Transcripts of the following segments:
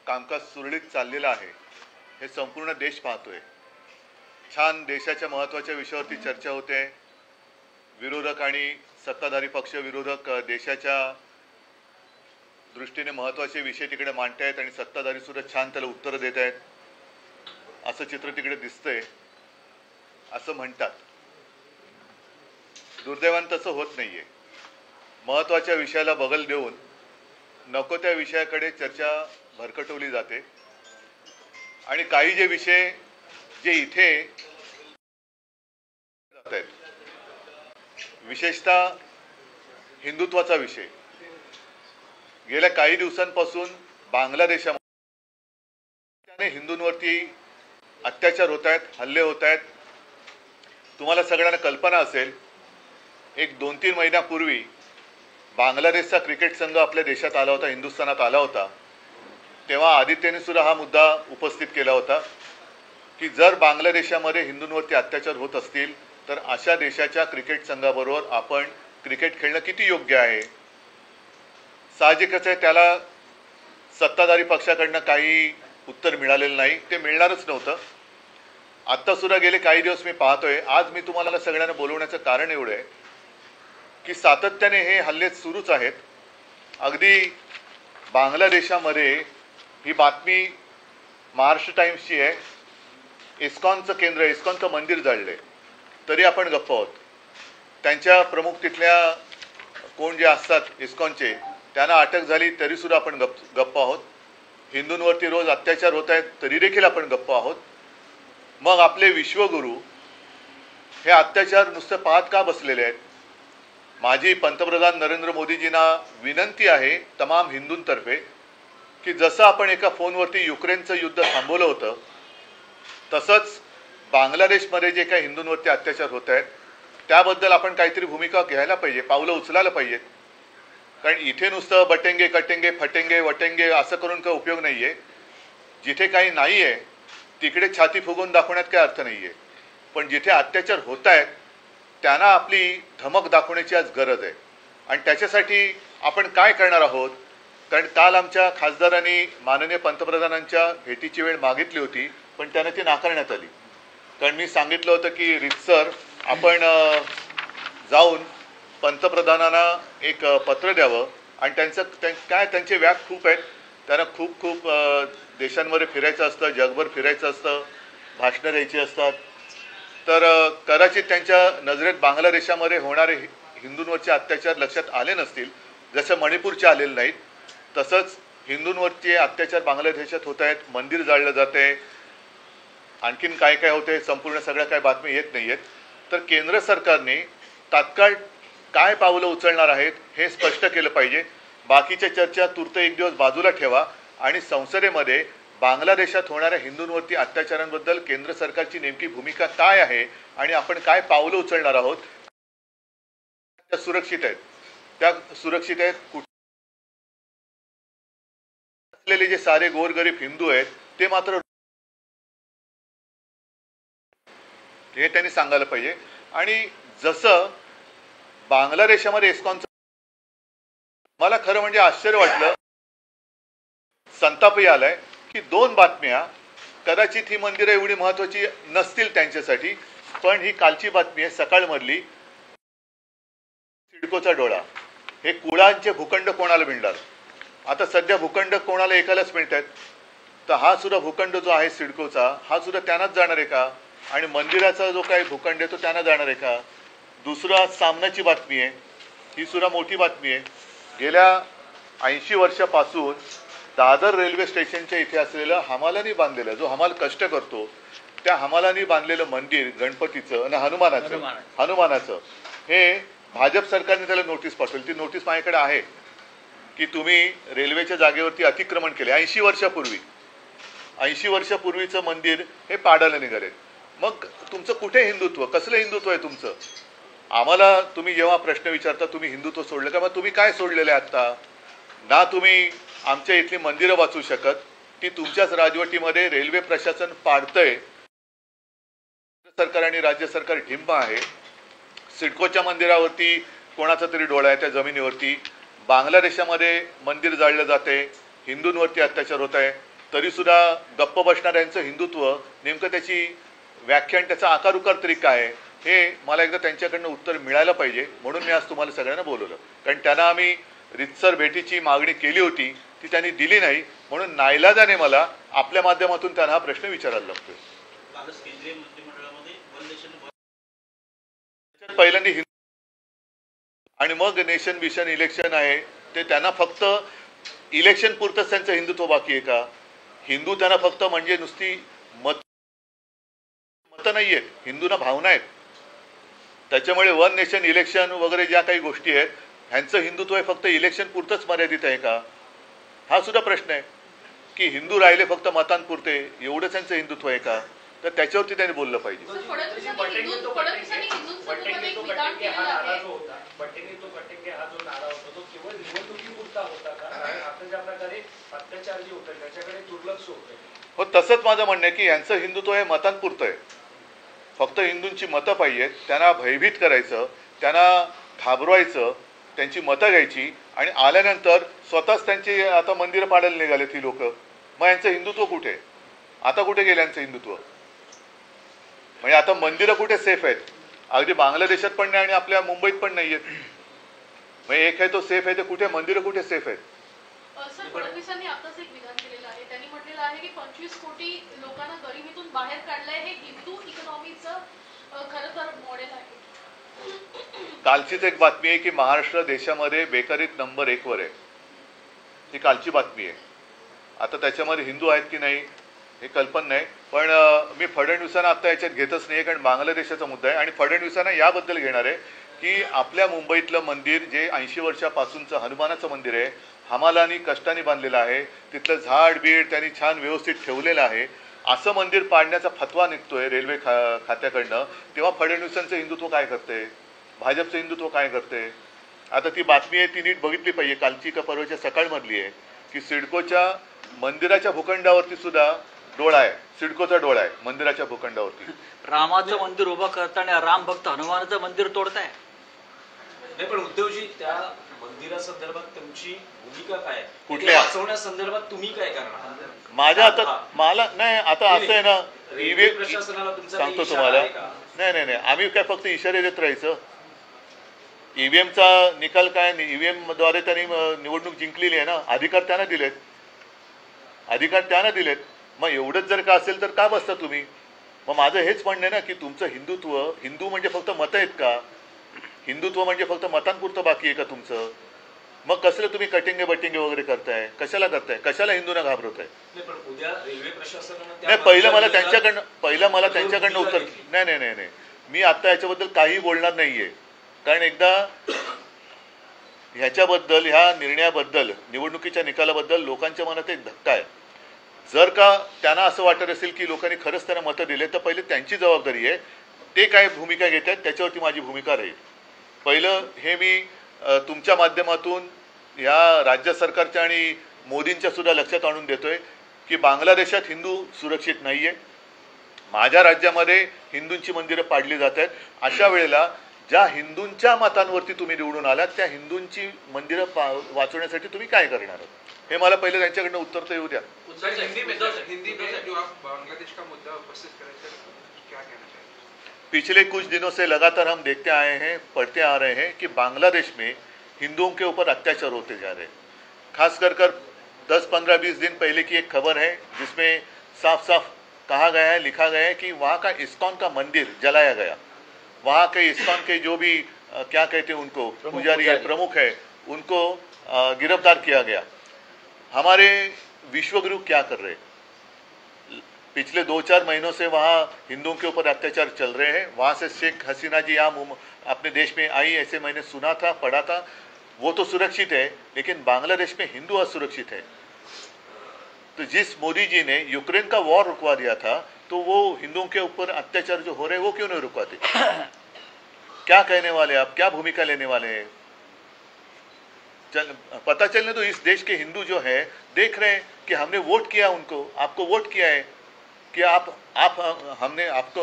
कामकाज सुरळीत चाललेलं आहे हे संपूर्ण देश पाहतोय। छान देशाच्या महत्त्वाच्या विषयावरती चर्चा होते। विरोधक आणि सत्ताधारी पक्ष विरोधक देशाच्या दृष्टीने महत्त्वाचे विषय तिकडे मांडतायत आणि सत्ताधारी सुद्धा छान त्याला उत्तर देत आहेत असं चित्र तिकडे दिसतंय असं म्हणतात। दुर्दैवाने तसं होत नाहीये। महत्त्वाच्या विषयाला बगल देऊन नको त्या विषयाकडे चर्चा भरकटवली जाते आणि काही जे विषय जे इथे जात आहेत, विशेषतः हिंदुत्वाचा विषय, गेल्या काही दिवसांपासून बांगलादेशामध्ये हिंदूंवरती अत्याचार होत आहेत, हल्ले होत आहेत। तुम्हाला सगळ्यांना कल्पना असेल, एक 2-3 महिन्यापूर्वी बांगलादेशचा क्रिकेट संघ आपल्या देशात आला होता, हिंदुस्थानात आला होता। तेव्हा आदित्यने सुद्धा हा मुद्दा उपस्थित केला होता की जर बांगलादेशामध्ये हिंदूंवरती अत्याचार होत असतील तर अशा देशाच्या क्रिकेट संघाबरोबर आपण क्रिकेट खेळणं किती योग्य आहे। साहजिकच आहे, त्याला सत्ताधारी पक्षाकडनं काही उत्तर मिळालेलं नाही, ते मिळणारच नव्हतं। आत्ता सुद्धा गेले काही दिवस मी पाहतोय, आज मी तुम्हाला सगळ्यांना बोलवण्याचं कारण एवढं आहे की सातत्याने हे हल्ले सुरूच आहेत। अगदी बांगलादेशामध्ये ही बातमी महाराष्ट्र टाइम्सची आहे, इस्कॉनचं केंद्र, इस्कॉनचं मंदिर जाळले तरी आपण गप्प आहोत। त्यांच्या प्रमुख तिथल्या कोण जे असतात इस्कॉनचे, त्यांना अटक झाली तरी सुद्धा आपण गप्प आहोत। हिंदूंवरती रोज अत्याचार होत आहेत तरी देखील आपण गप्प आहोत। मग आपले विश्वगुरू हे अत्याचार नुसतं पाहत का बसलेले आहेत? माझी पंतप्रधान नरेंद्र मोदीजींना विनंती आहे तमाम हिंदूंतर्फे की जसं आपण एका फोनवरती युक्रेनचं युद्ध थांबवलं होतं, तसंच बांगलादेशमध्ये जे काही हिंदूंवरती अत्याचार होत आहेत त्याबद्दल आपण काहीतरी भूमिका घ्यायला पाहिजे, पावलं उचलायला पाहिजेत। कारण इथे नुसतं बटेंगे कटेंगे फटेंगे वटेंगे असं करून काही उपयोग नाही आहे। जिथे काही नाही आहे तिकडे छाती फुगवून दाखवण्यात काही अर्थ नाही आहे, पण जिथे अत्याचार होत आहेत त्यांना आपली धमक दाखवण्याची आज गरज आहे। आणि त्याच्यासाठी आपण काय करणार आहोत? कारण काल आमच्या खासदारांनी माननीय पंतप्रधानांच्या भेटीची वेळ मागितली होती, पण त्यांना ती नाकारण्यात आली। कारण मी सांगितलं होतं की रितसर आपण जाऊन पंतप्रधानांना एक पत्र द्यावं आणि त्यांचे व्याप खूप आहेत, त्यांना खूप देशांमध्ये फिरायचं असतं, जगभर फिरायचं असतं, भाषणं द्यायची असतात। तर कदाचित त्यांच्या नजरेत बांगलादेशामध्ये होणारे हिंदूंवरचे अत्याचार लक्षात आले नसतील, जसं मणिपूरचे आलेले नाहीत, तसंच हिंदूंवरचे अत्याचार बांगलादेशात होत आहेत, मंदिर जाळलं जाते, आणखीन काय काय होते, संपूर्ण सगळ्या काय बातमी येत नाही आहेत। तर केंद्र सरकारने तात्काळ काय पावलं उचलणार आहेत हे स्पष्ट केलं पाहिजे। बाकीच्या चर्चा तूर्त एक दिवस बाजूला ठेवा आणि संसदेमध्ये बांगलादेशात होणाऱ्या हिंदूंवरती अत्याचारांबद्दल केंद्र सरकारची नेमकी भूमिका काय आहे आणि आपण काय पावलं उचलणार आहोत, त्या सुरक्षित आहेत, त्या सुरक्षित आहेत। असलेले जे सारे गोरगरीब हिंदू आहेत ते मात्र हे त्यांनी सांगायला पाहिजे। आणि जसं बांगलादेशामध्ये इस्कॉनचं, मला खरं म्हणजे आश्चर्य वाटलं, संतापही आलाय की 2 बातम्या, कदाचित ही मंदिरं एवढी महत्त्वाची नसतील त्यांच्यासाठी, पण ही कालची बातमी आहे सकाळमधली, सिडकोचा डोळा, हे कुळांचे भूखंड कोणाला मिळणार? आता सध्या भूखंड कोणाला एकालाच मिळत आहेत, तर हा सुद्धा भूखंड जो आहे सिडकोचा, हा सुद्धा त्यांनाच जाणार आहे का? आणि मंदिराचा जो काही भूखंड आहे तो त्यांना जाणार आहे का? दुसरा सामनाची बातमी आहे, ही सुद्धा मोठी बातमी आहे। गेल्या 80 वर्षापासून दादर रेल्वे स्टेशनच्या इथे असलेलं हमालांनी बांधलेलं, जो हमाल कष्ट करतो त्या हमालांनी बांधलेलं मंदिर गणपतीचं आणि हनुमानाचं हे भाजप सरकारने त्याला नोटीस पाठवली। ती नोटीस माझ्याकडे आहे की तुम्ही रेल्वेच्या जागेवरती अतिक्रमण केले 80 वर्षापूर्वी, 80 वर्षापूर्वीचं मंदिर हे पाडायला निघाले। मग तुमचं कुठे हिंदुत्व, कसलं हिंदुत्व आहे तुमचं? आम्हाला तुम्ही जेव्हा प्रश्न विचारता तुम्ही हिंदुत्व सोडलं का, मग तुम्ही काय सोडलेलं आहे आत्ता? ना तुम्ही आमच्या इथली मंदिरं वाचू शकत, ती तुमच्याच राजवटीमध्ये रेल्वे प्रशासन पाडतंय, सरकार आणि राज्य सरकार ढिंब आहे। सिडकोच्या मंदिरावरती कोणाचा तरी डोळा आहे, त्या जमिनीवरती बांगलादेशामध्ये मंदिर जाळलं जाते, हिंदूंवरती अत्याचार होत आहे, तरीसुद्धा गप्प बसणाऱ्यांचं हिंदुत्व नेमकं त्याची व्याख्या आणि त्याचा आकार उकार तरी काय आहे हे मला एकदा त्यांच्याकडनं उत्तर मिळायला पाहिजे. म्हणून मी आज तुम्हाला सगळ्यांना बोलवलं. कारण त्यांना आम्ही रितसर भेटीची मागणी केली होती, ती त्यांनी दिली नाही. म्हणून नाईलाजाने मला आपल्या माध्यमातून त्यांना हा प्रश्न विचारायला लागतोय. पहिल्यांदा हिंदू आणि मग नेशन मिशन इलेक्शन आहे ते त्यांना फक्त इलेक्शन पुरतंच त्यांचं हिंदुत्व बाकी आहे का? हिंदू त्यांना फक्त म्हणजे नुसती मत नाही आहेत, हिंदूंना भावना आहेत. त्याच्यामुळे वन नेशन इलेक्शन वगैरे ज्या काही गोष्टी आहेत ह्यांचं हिंदुत्व हे फक्त इलेक्शन पुरतंच मर्यादित आहे का? हा सुद्धा प्रश्न आहे की हिंदू राहिले फक्त मतांपुरते एवढंच त्यांचं हिंदुत्व आहे का? तर त्याच्यावरती त्यांनी बोललं पाहिजे. हो, तसंच माझं म्हणणं आहे की यांचं हिंदुत्व हे मतांपुरतं आहे. फक्त हिंदूंची मतं पाहिजेत, त्यांना भयभीत करायचं, त्यांना घाबरवायचं, त्यांची मतं घ्यायची आणि आल्यानंतर स्वतःच त्यांची आता मंदिरं पाडायला निघालेत ही लोक. मग यांचं हिंदुत्व कुठे? आता कुठे गेलं यांचं हिंदुत्व? म्हणजे आता मंदिरं कुठे सेफ आहेत? अगदी बांगलादेशात पण नाही आणि आपल्या मुंबईत पण नाही आहेत. म्हणजे एक आहे तो सेफ आहे, ते कुठे मंदिरं कुठे सेफ आहेत? सर, फडणवीसांनी आताच एक विधान केलेलं आहे. त्यांनी म्हटलेलं आहे की 25 कोटी लोकांना गरिबीतून बाहेर काढलंय. हे हिंदू इकॉनॉमीचं खरं तर मॉडेल आहे. कालचीच एक बातमी आहे की महाराष्ट्र देशामध्ये बेकारीत नंबर 1 वर आहे. ही कालची बातमी आहे. आता त्याच्यामध्ये हिंदू आहेत की नाही हे कल्पना नाही. पण मी फडणवीसांना आता याच्यात घेतच नाही, कारण बांगलादेशाचा मुद्दा आहे. आणि फडणवीसांना याबद्दल घेणार आहे की आपल्या मुंबईतलं मंदिर जे 80 वर्षापासूनचं हनुमानाचं मंदिर आहे, हमालांनी कष्टाने बांधलेलं आहे, तिथलं झाड बीड त्यांनी छान व्यवस्थित ठेवलेलं आहे, असं मंदिर पाडण्याचा फतवा निघतोय रेल्वे खात्याकडनं. तेव्हा फडणवीसांचं हिंदुत्व काय करते? भाजपचं हिंदुत्व काय करते? आता ती बातमी आहे ती नीट बघितली पाहिजे. कालची का परवाच्या सकाळमधली आहे की सिडकोच्या मंदिराच्या भूखंडावरती सुद्धा डोळा आहे, सिडकोचा डोळा आहे मंदिराच्या भूखंडावरती. रामाचं मंदिर उभं करताना राम भक्त हनुमानाचं मंदिर तोडताय. नाही, पण उद्धवजी त्या मंदिरासंदर्भात तुमची भूमिका काय? कुठल्या वाचवण्यासंदर्भात तुम्ही काय करणार? माझ्या आता मला नाही, आता असं आहे ना, प्रशासनाला सांगतो तुम्हाला. नाही नाही नाही, आम्ही काय फक्त इशारे देत राहायचं? ईव्हीएमचा निकाल काय? ईव्हीएम द्वारे त्यांनी निवडणूक जिंकलेली आहे ना, अधिकार त्यांना दिलेत, अधिकार त्यांना दिलेत. मग एवढंच जर का असेल तर का बसता तुम्ही? मग माझं हेच म्हणणं आहे ना की तुमचं हिंदुत्व, हिंदू म्हणजे फक्त मतं आहेत का? हिंदुत्व म्हणजे फक्त मतांपुरतं बाकी आहे का तुमचं? मग कसलं तुम्ही कटिंगे बटिंगे वगैरे करताय? कशाला करताय? कशाला हिंदूंना घाबरवताय? नाही, पहिलं मला त्यांच्याकडनं उत्तर. नाही नाही नाही नाही, मी आता याच्याबद्दल काही बोलणार नाहीये. कारण एकदा ह्याच्याबद्दल, ह्या निर्णयाबद्दल, निवडणुकीच्या निकालाबद्दल लोकांच्या मनात एक धक्का आहे. जर का त्यांना असं वाटत असेल की लोकांनी खरंच त्यांना मतं दिले, तर पहिले त्यांची जबाबदारी आहे. ते काय भूमिका घेत आहेत त्याच्यावरती माझी भूमिका राहील. पहिलं हे मी तुमच्या माध्यमातून या राज्य सरकारच्या आणि मोदींच्या सुद्धा लक्षात आणून देतोय की बांगलादेशात हिंदू सुरक्षित नाही आहे. माझ्या राज्यामध्ये हिंदूंची मंदिरं पाडली जात आहेत. अशा वेळेला ज्या हिंदूंच्या मतांवरती तुम्ही निवडून आलात त्या हिंदूंची मंदिरं वाचवण्यासाठी तुम्ही काय करणार आहात? हे मला पहिले त्यांच्याकडनं उत्तर तर येऊ द्या. पिछले कुछ दिनों से लगातार हम देखते आए हैं, पढ़ते आ रहे हैं कि बांग्लादेश में हिंदुओं के ऊपर अत्याचार होते जा रहे हैं. खास कर 10, 15, 20 दिन पहले की एक खबर है जिसमें साफ साफ कहा गया है, लिखा गया है कि वहाँ का इस्कॉन का मंदिर जलाया गया. वहाँ के इस्कॉन के जो भी क्या कहते हैं उनको, पुजारी है, प्रमुख है, उनको गिरफ्तार किया गया. हमारे विश्वगुरु क्या कर रहे हैं? पिछले 2-4 महीनों से वहाँ हिंदुओं के ऊपर अत्याचार चल रहे हैं. वहाँ से शेख हसीना जी यहाँ अपने देश में आई, ऐसे मैंने सुना था, पढ़ा था. वो तो सुरक्षित है, लेकिन बांग्लादेश में हिंदू असुरक्षित है. तो जिस मोदी जी ने यूक्रेन का वॉर रुकवा दिया था, तो वो हिंदुओं के ऊपर अत्याचार जो हो रहे हैं वो क्यों नहीं रुकवाते? क्या कहने वाले आप, क्या भूमिका लेने वाले हैं? पता चलने तो इस देश के हिंदू जो है देख रहे हैं कि हमने वोट किया उनको, आपको वोट किया है कि हमने आपको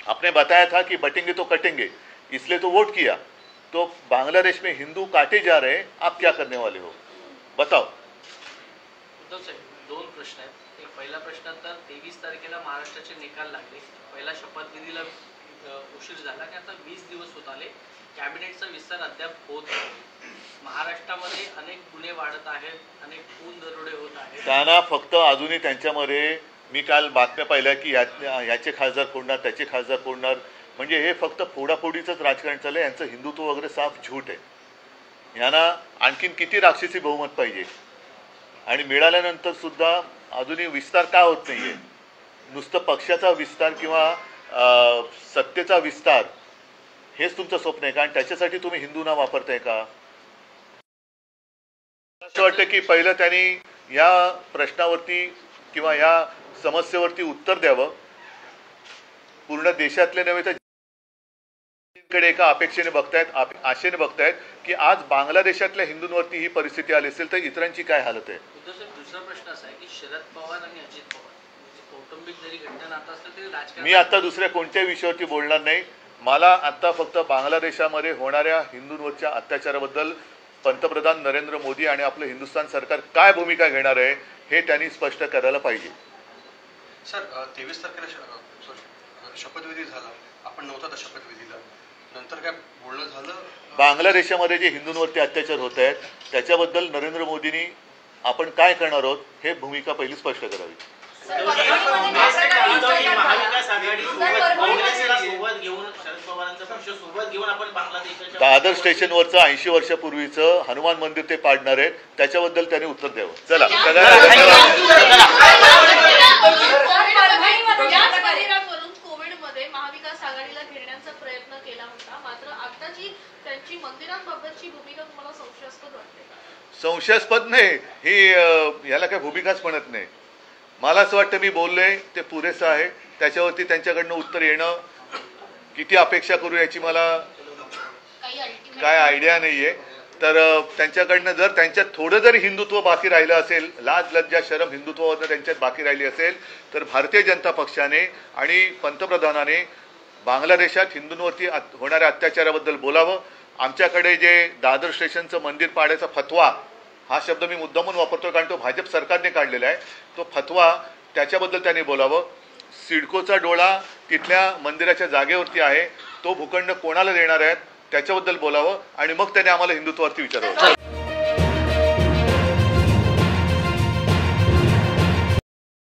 आपने बताया था कि बटेंगे तो कटेंगे, इसलिए तो वोट किया. तो बांग्लादेश में हिंदू काटे जा रहे हैं, आप क्या करने वाले हो? बताओ. उद्धव साहेब, दोन प्रश्न आहेत. एक पहिला प्रश्न तर 23 तारखेला महाराष्ट्राचे निकाल लागले. पहिला शपथविधीला उशीर झाला आणि आता 20 दिवस होत आले. कॅबिनेटचा विस्तार अद्याप होत नाही. महाराष्ट्रामध्ये अनेक गुन्हे वाढत आहेत, अनेक खून दरोडे होत आहेत. त्यांना फक्त अजूनही त्यांच्यामध्ये मी काल बातम्या पाहिल्या की याचे खासदार फोडणार, त्याचे खासदार फोडणार, म्हणजे हे फक्त फोडाफोडीचंच राजकारण चाललंय. यांचं हिंदुत्व वगैरे साफ झूट आहे. यांना आणखीन किती राक्षसी बहुमत पाहिजे आणि मिळाल्यानंतर सुद्धा अजूनही विस्तार का होत नाहीये? नुसतं पक्षाचा विस्तार किंवा सत्तेचा विस्तार हेच तुमचं स्वप्न आहे का? आणि त्याच्यासाठी तुम्ही हिंदू नाव वापरताय का? असं वाटतं की पहिलं त्यांनी या प्रश्नावरती किंवा या समस्येवरती उत्तर द्यावं. पूर्ण देशातले नव्हे तर कडे एका अपेक्षेने बघतायत, आशेने बघतायत की आज बांगलादेशातल्या हिंदूंवरती ही परिस्थिती आली असेल तर इतरांची काय हालत आहे? उद्धव साहेब, दुसरा प्रश्न असा आहे की शरद पवार आणि अजित पवार म्हणजे कौटुंबिक जरी घटना नातं असलं तरी राजकारण. मी आता दुसऱ्या कोणत्याही विषयावरती बोलणार नाही. मला आता फक्त बांगलादेशामध्ये होणाऱ्या हिंदूंवरच्या अत्याचाराबद्दल पंतप्रधान नरेंद्र मोदी आणि आपलं हिंदुस्थान सरकार काय भूमिका घेणार आहे हे त्यांनी स्पष्ट करायला पाहिजे. सर 23 तारखेला शपथविधी झाला, आपण नव्हता शपथविधीला, नंतर काय बोलणं झालं? बांगलादेशामध्ये जे हिंदूंवरती अत्याचार होत आहेत त्याच्याबद्दल नरेंद्र मोदींनी आपण काय करणार आहोत हे भूमिका पहिली स्पष्ट करावी. महाविकास आघाडी सोबत घेऊन शरद पवारांचा पक्ष सोबत घेऊन आपण बांगलादेशाच्या दादर स्टेशनवरचं 80 वर्षापूर्वीचं हनुमान मंदिर ते पाडणार आहेत, त्याच्याबद्दल त्यांनी उत्तर द्यावं. चला कोविडमध्ये महाविकास आघाडीला घेण्याचा प्रयत्न केला होता, मात्र आताची त्यांची मंदिरांबाबतची भूमिका तुम्हाला संशयास्पद वाटते का? संशयास्पद नाही, ही याला काय भूमिकाच म्हणत नाही. मला असं वाटतं मी बोललोय ते पुरेसं आहे. त्याच्यावरती त्यांच्याकडनं उत्तर येणं किती अपेक्षा करू याची मला काय आयडिया नाहीये. तर त्यांच्याकडनं जर त्यांच्यात थोडं जरी हिंदुत्व बाकी राहिलं असेल, लाज लज्जा शरम हिंदुत्वावरनं त्यांच्यात बाकी राहिली असेल तर भारतीय जनता पक्षाने आणि पंतप्रधानाने बांगलादेशात हिंदूंवरती होणाऱ्या अत्याचाराबद्दल बोलावं. आमच्याकडे जे दादर स्टेशनचं मंदिर पाडायचा फतवा, हा शब्द मी मुद्दामून वापरतो कारण तो भाजप सरकारने काढलेला आहे, तो फतवा त्याच्याबद्दल त्यांनी बोलावं. सिडकोचा डोळा तिथल्या मंदिराच्या जागेवरती आहे, तो भूखंड कोणाला देणार आहेत त्याच्याबद्दल बोलावं आणि मग त्याने आम्हाला हिंदुत्वावरती विचारावं.